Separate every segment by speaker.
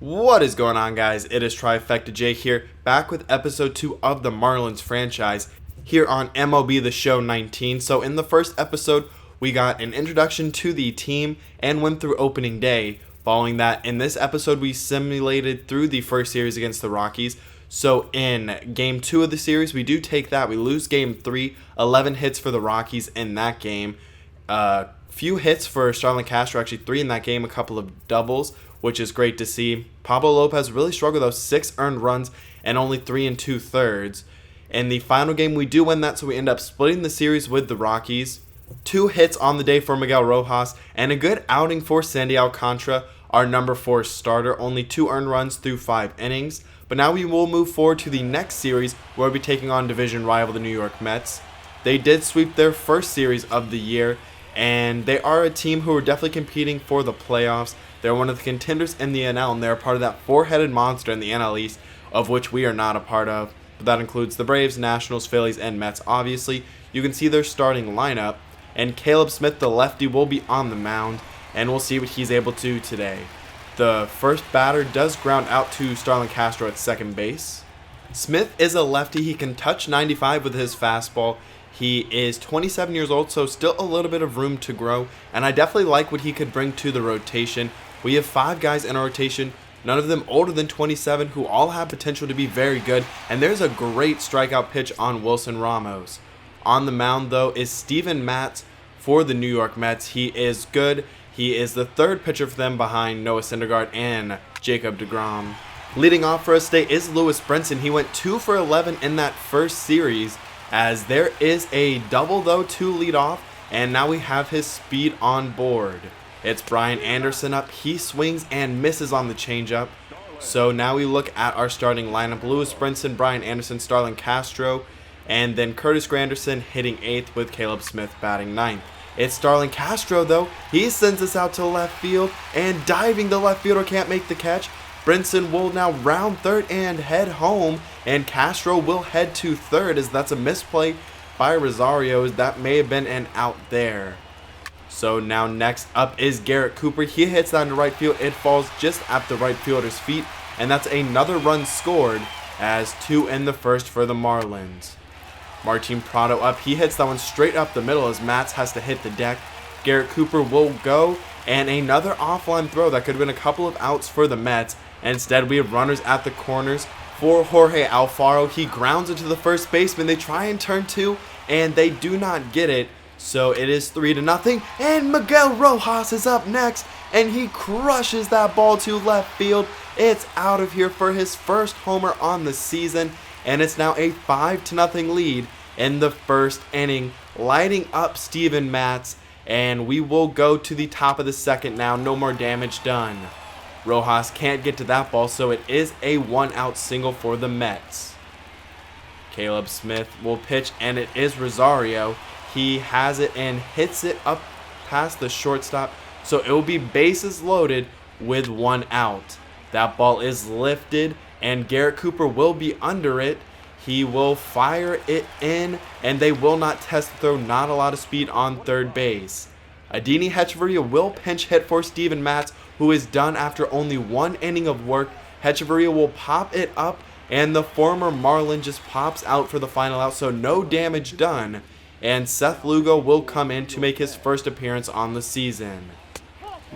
Speaker 1: What is going on, guys? It is Trifecta J here, back with episode 2 of the Marlins franchise here on MLB The Show 19. So in the first episode, we got an introduction to the team and went through opening day. Following that, in this episode, we simulated through the first series against the Rockies. So in game 2 of the series, we do take that. We lose game 3, 11 hits for the Rockies in that game. Few hits for Starlin Castro, actually 3 in that game, a couple of doubles, which is great to see. Pablo Lopez really struggled though, 6 earned runs and only 3 2/3. In the final game, we do win that, so we end up splitting the series with the Rockies. 2 hits on the day for Miguel Rojas, and a good outing for Sandy Alcantara, our number 4 starter, only 2 earned runs through 5 innings. But now we will move forward to the next series, where we'll be taking on division rival the New York Mets. They did sweep their first series of the year, and they are a team who are definitely competing for the playoffs. They're one of the contenders in the NL, and they're a part of that four-headed monster in the NL East, of which we are not a part of. But that includes the Braves, Nationals, Phillies, and Mets. Obviously, you can see their starting lineup, and Caleb Smith, the lefty, will be on the mound, and we'll see what he's able to do today. The first batter does ground out to Starlin Castro at second base. Smith is a lefty. He can touch 95 with his fastball. He is 27 years old, so still a little bit of room to grow, and I definitely like what he could bring to the rotation. We have 5 guys in our rotation, none of them older than 27, who all have potential to be very good, and there's a great strikeout pitch on Wilson Ramos. On the mound, though, is Steven Matz for the New York Mets. He is good. He is the third pitcher for them behind Noah Syndergaard and Jacob deGrom. Leading off for us today is Lewis Brinson. He went 2 for 11 in that first series, as there is a double, though, to lead off, and now we have his speed on board. It's Brian Anderson up. He swings and misses on the changeup. So now we look at our starting lineup. Lewis Brinson, Brian Anderson, Starlin Castro, and then Curtis Granderson hitting 8th with Caleb Smith batting 9th. It's Starlin Castro, though. He sends us out to left field, and diving, the left fielder can't make the catch. Brinson will now round third and head home, and Castro will head to third, as that's a misplay by Rosario, as that may have been an out there. So now next up is Garrett Cooper. He hits that into right field. It falls just at the right fielder's feet, and that's another run scored, as 2 in the first for the Marlins. Martin Prado up. He hits that one straight up the middle as Matz has to hit the deck. Garrett Cooper will go, and another offline throw that could have been a couple of outs for the Mets. And instead, we have runners at the corners for Jorge Alfaro. He grounds into the first baseman. They try and turn 2, and they do not get it. So it is 3-0, and Miguel Rojas is up next, and he crushes that ball to left field. It's out of here for his first homer on the season, and it's now a 5-0 lead in the first inning, lighting up Steven Matz, and we will go to the top of the second now. No more damage done. Rojas can't get to that ball, so it is a 1-out single for the Mets. Caleb Smith will pitch, and it is Rosario. He has it and hits it up past the shortstop, so it will be bases loaded with 1 out. That ball is lifted, and Garrett Cooper will be under it. He will fire it in, and they will not test the throw. Not a lot of speed on third base. Adini Hechavarria will pinch hit for Steven Matz, who is done after only 1 inning of work. Hechavarria will pop it up, and the former Marlin just pops out for the final out, so no damage done. And Seth Lugo will come in to make his first appearance on the season.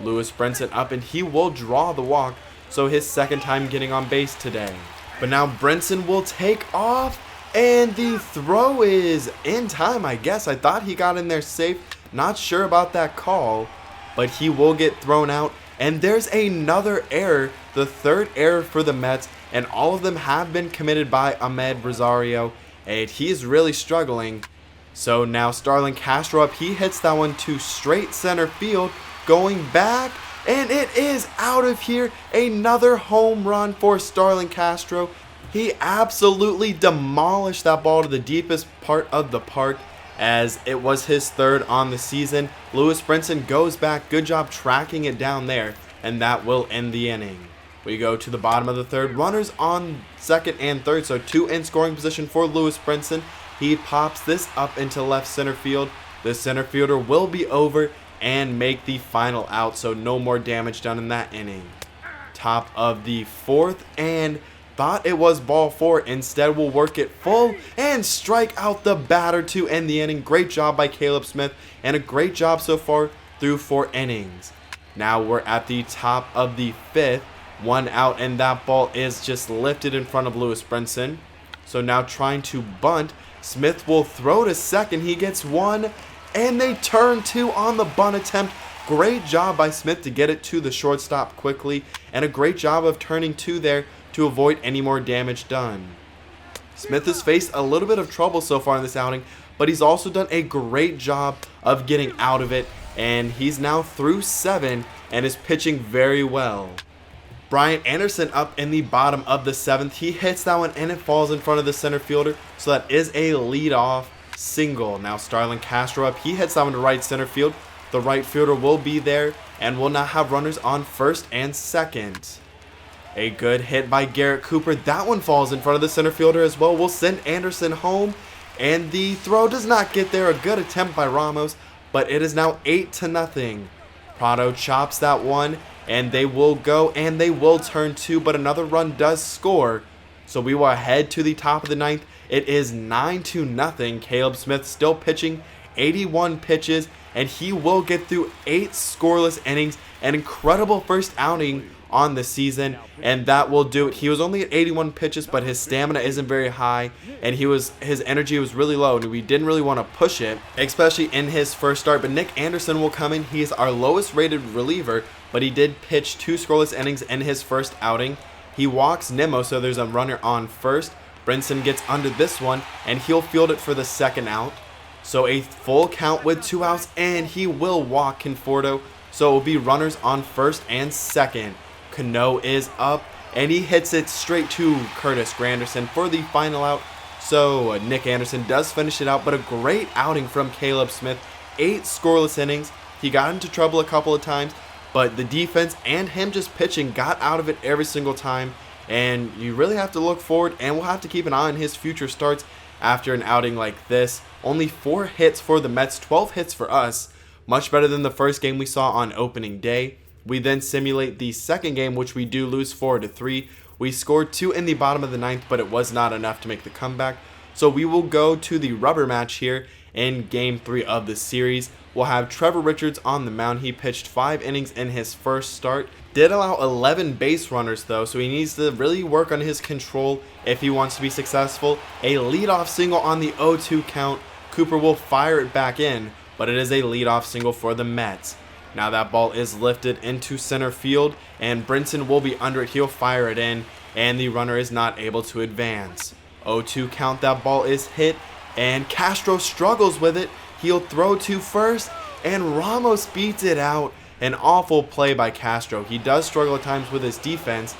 Speaker 1: Lewis Brinson up, and he will draw the walk, so his second time getting on base today. But now Brinson will take off, and the throw is in time, I guess. I thought he got in there safe. Not sure about that call, but he will get thrown out. And there's another error, the third error for the Mets, and all of them have been committed by Ahmed Rosario, and he is really struggling. So now Starlin Castro up. He hits that one to straight center field, going back, and it is out of here. Another home run for Starlin Castro. He absolutely demolished that ball to the deepest part of the park, as it was his 3rd on the season. Lewis Brinson goes back. Good job tracking it down there, and that will end the inning. We go to the bottom of the 3rd. Runners on 2nd and 3rd, so 2 in scoring position for Lewis Brinson. He pops this up into left center field. The center fielder will be over and make the final out, so no more damage done in that inning. top of the 4th, and thought it was ball 4. Instead, we'll work it full and strike out the batter to end the inning. Great job by Caleb Smith, and a great job so far through 4 innings. Now we're at the top of the 5th, 1 out, and that ball is just lifted in front of Lewis Brinson. So now trying to bunt, Smith will throw to second. He gets 1, and they turn 2 on the bunt attempt. Great job by Smith to get it to the shortstop quickly, and a great job of turning 2 there to avoid any more damage done. Smith has faced a little bit of trouble so far in this outing, but he's also done a great job of getting out of it, and he's now through 7 and is pitching very well. Brian Anderson up in the bottom of the 7th. He hits that one and it falls in front of the center fielder, so that is a leadoff single. Now Starlin Castro up. He hits that one to right center field. The right fielder will be there and will now have runners on first and second. A good hit by Garrett Cooper. That one falls in front of the center fielder as well. We'll send Anderson home, and the throw does not get there. A good attempt by Ramos, but it is now 8-0. Prado chops that one, and they will go, and they will turn 2, but another run does score. So we will head to the top of the 9th. It is 9-0. Caleb Smith still pitching 81 pitches, and he will get through 8 scoreless innings. An incredible first outing on the season, and that will do it. He was only at 81 pitches, but his stamina isn't very high, and his energy was really low, and we didn't really want to push it, especially in his first start. But Nick Anderson will come in. He's our lowest rated reliever, but he did pitch 2 scoreless innings in his first outing. He walks Nimmo, so there's a runner on first. Brinson gets under this one, and he'll field it for the second out. So a full count with 2 outs, and he will walk Conforto, so it will be runners on first and second. Cano is up, and he hits it straight to Curtis Granderson for the final out. So Nick Anderson does finish it out, but a great outing from Caleb Smith. 8 scoreless innings. He got into trouble a couple of times, but the defense and him just pitching got out of it every single time. And you really have to look forward, and we'll have to keep an eye on his future starts after an outing like this. Only 4 hits for the Mets, 12 hits for us. Much better than the first game we saw on opening day. We then simulate the second game, which we do lose 4-3. We scored 2 in the bottom of the 9th, but it was not enough to make the comeback. So we will go to the rubber match here in Game 3 of the series. We'll have Trevor Richards on the mound. He pitched 5 innings in his first start. Did allow 11 base runners though, so he needs to really work on his control if he wants to be successful. A leadoff single on the 0-2 count. Cooper will fire it back in, but it is a leadoff single for the Mets. Now that ball is lifted into center field, and Brinson will be under it. He'll fire it in, and the runner is not able to advance. 0-2 count, that ball is hit, and Castro struggles with it. He'll throw to first, and Ramos beats it out. An awful play by Castro. He does struggle at times with his defense.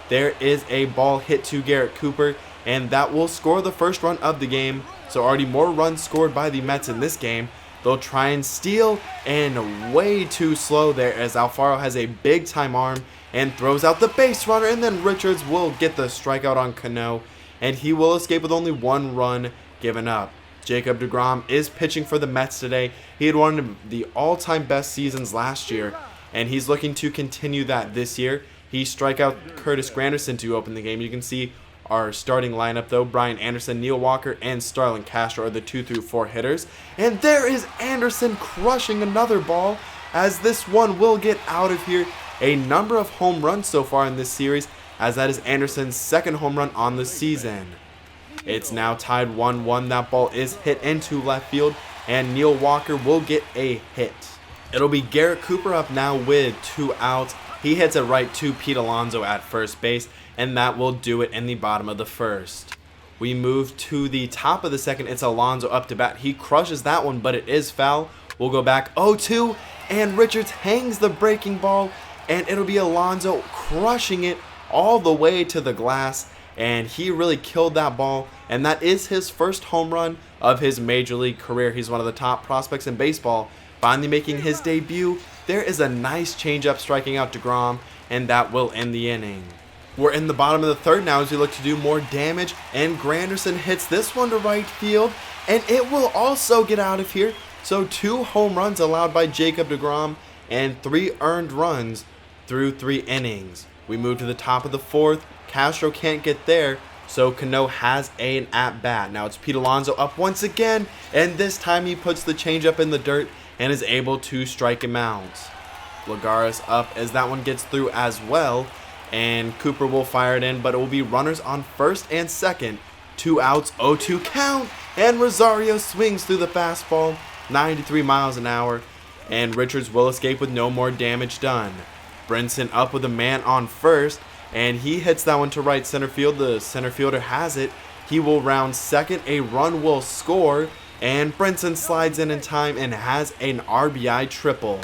Speaker 1: There is a ball hit to Garrett Cooper, and that will score the first run of the game. So already more runs scored by the Mets in this game. They'll try and steal, and way too slow there as Alfaro has a big time arm and throws out the base runner, and then Richards will get the strikeout on Cano, and he will escape with only 1 run given up. Jacob deGrom is pitching for the Mets today. He had one of the all-time best seasons last year, and he's looking to continue that this year. He struck out Curtis Granderson to open the game. You can see our starting lineup though. Brian Anderson, Neil Walker, and Starlin Castro are the 2 through 4 hitters. And there is Anderson crushing another ball, as this one will get out of here. A number of home runs so far in this series, as that is Anderson's 2nd home run on the season. It's now tied 1-1. That ball is hit into left field, and Neil Walker will get a hit. It'll be Garrett Cooper up now with 2 outs. He hits it right to Pete Alonso at first base, and that will do it in the bottom of the 1st. We move to the top of the 2nd. It's Alonso up to bat. He crushes that one, but it is foul. We'll go back 0-2, and Richards hangs the breaking ball, and it'll be Alonso crushing it all the way to the glass, and he really killed that ball, and that is his first home run of his major league career. He's one of the top prospects in baseball, finally making his debut. There is a nice changeup striking out deGrom, and that will end the inning. We're in the bottom of the 3rd now as we look to do more damage, and Granderson hits this one to right field, and it will also get out of here. So 2 home runs allowed by Jacob deGrom, and 3 earned runs through 3 innings. We move to the top of the 4th. Castro can't get there, so Cano has an at-bat. Now it's Pete Alonso up once again, and this time he puts the changeup in the dirt and is able to strike him out. Lagares up as that one gets through as well, and Cooper will fire it in, but it will be runners on first and second. 2 outs, 0-2 count, and Rosario swings through the fastball, 93 miles an hour, and Richards will escape with no more damage done. Brinson up with a man on first, and he hits that one to right center field. The center fielder has it. He will round second, a run will score, and Brinson slides in time and has an RBI triple.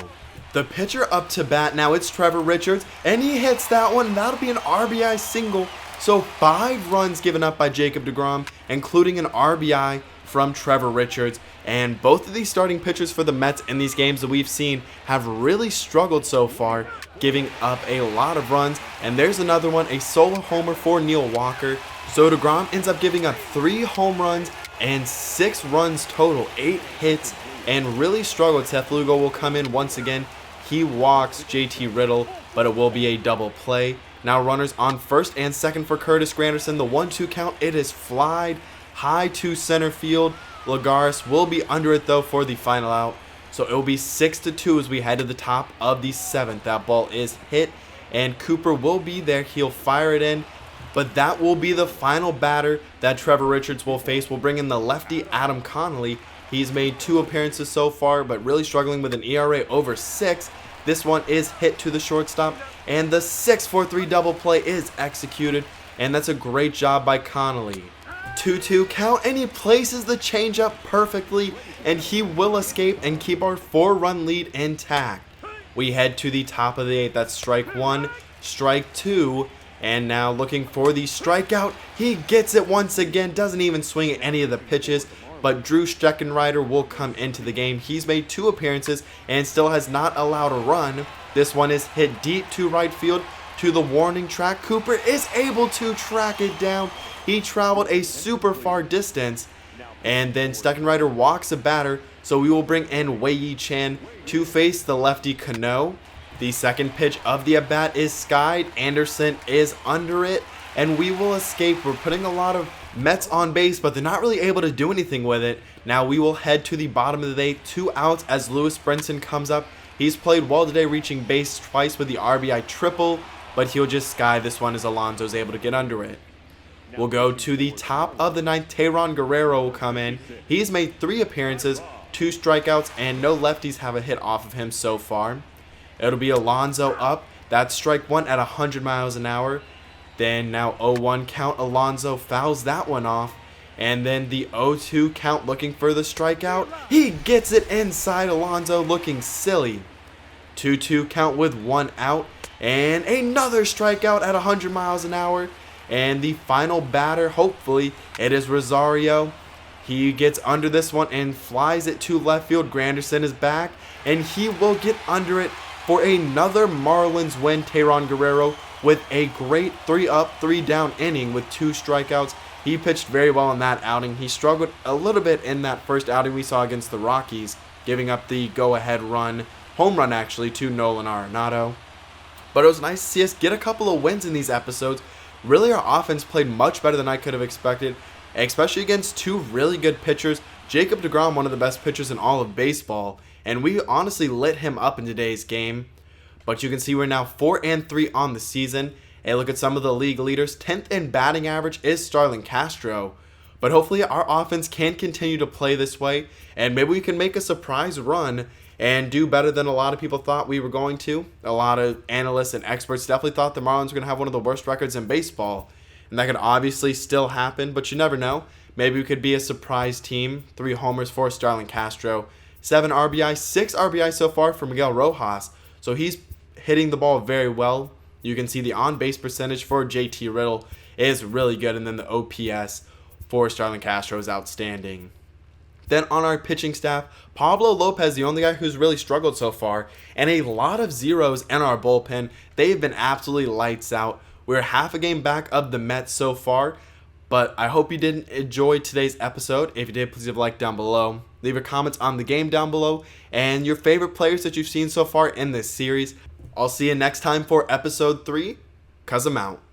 Speaker 1: The pitcher up to bat now, it's Trevor Richards, and he hits that one. That'll be an RBI single. So 5 runs given up by Jacob deGrom, including an RBI from Trevor Richards. And both of these starting pitchers for the Mets in these games that we've seen have really struggled so far, giving up a lot of runs. And there's another one, a solo homer for Neil Walker. So deGrom ends up giving up 3 home runs and 6 runs total, 8 hits, and really struggled. Seth Lugo will come in once again. He walks JT Riddle, but it will be a double play. Now runners on first and second for Curtis Granderson. The 1-2 count, it is flied high to center field. Lagares will be under it though for the final out. So it will be 6-2 as we head to the top of the 7th. That ball is hit, and Cooper will be there. He'll fire it in, but that will be the final batter that Trevor Richards will face. We'll bring in the lefty Adam Connolly. He's made 2 appearances so far, but really struggling with an ERA over 6. This one is hit to the shortstop, and the 6-4-3 double play is executed, and that's a great job by Connolly. 2-2 count, and he places the changeup perfectly, and he will escape and keep our 4-run lead intact. We head to the top of the 8th. That's strike 1, strike 2, and now looking for the strikeout. He gets it once again, doesn't even swing at any of the pitches. But Drew Steckenrider will come into the game. He's made 2 appearances and still has not allowed a run. This one is hit deep to right field to the warning track. Cooper is able to track it down. He traveled a super far distance. And then Steckenrider walks a batter. So we will bring in Wei-Yi Chan to face the lefty Cano. The second pitch of the at-bat is skied. Anderson is under it, and we will escape. We're putting a lot of Mets on base, but they're not really able to do anything with it. Now we will head to the bottom of the 8th, 2 outs as Lewis Brinson comes up. He's played well today, reaching base twice with the RBI triple, but he'll just sky this one as Alonso's able to get under it. We'll go to the top of the 9th. Teheran Guerrero will come in. He's made 3 appearances, 2 strikeouts, and no lefties have a hit off of him so far. It'll be Alonso up. That's strike 1 at 100 miles an hour. Then now 0-1 count, Alonso fouls that one off. And then the 0-2 count looking for the strikeout. He gets it inside. Alonso looking silly. 2-2 count with 1 out. And another strikeout at 100 miles an hour. And the final batter, hopefully, it is Rosario. He gets under this one and flies it to left field. Granderson is back, and he will get under it for another Marlins win. Teheran Guerrero with a great 3-up, 3-down inning with 2 strikeouts. He pitched very well in that outing. He struggled a little bit in that first outing we saw against the Rockies, giving up the go-ahead run, home run actually, to Nolan Arenado. But it was nice to see us get a couple of wins in these episodes. Really, our offense played much better than I could have expected, especially against 2 really good pitchers. Jacob deGrom, one of the best pitchers in all of baseball, and we honestly lit him up in today's game. But you can see we're now 4-3 on the season. And look at some of the league leaders. 10th in batting average is Starlin Castro. But hopefully our offense can continue to play this way, and maybe we can make a surprise run and do better than a lot of people thought we were going to. A lot of analysts and experts definitely thought the Marlins were going to have one of the worst records in baseball. And that could obviously still happen, but you never know. Maybe we could be a surprise team. 3 homers for Starlin Castro. 7 RBI, 6 RBI so far for Miguel Rojas. So he's hitting the ball very well. You can see the on-base percentage for JT Riddle is really good, and then the OPS for Starlin Castro is outstanding. Then on our pitching staff, Pablo Lopez, the only guy who's really struggled so far, and a lot of zeros in our bullpen. They've been absolutely lights out. We're half a game back of the Mets so far, but I hope you did enjoy today's episode. If you did, please leave a like down below. Leave your comments on the game down below, and your favorite players that you've seen so far in this series. I'll see you next time for episode 3. 'Cause I'm out.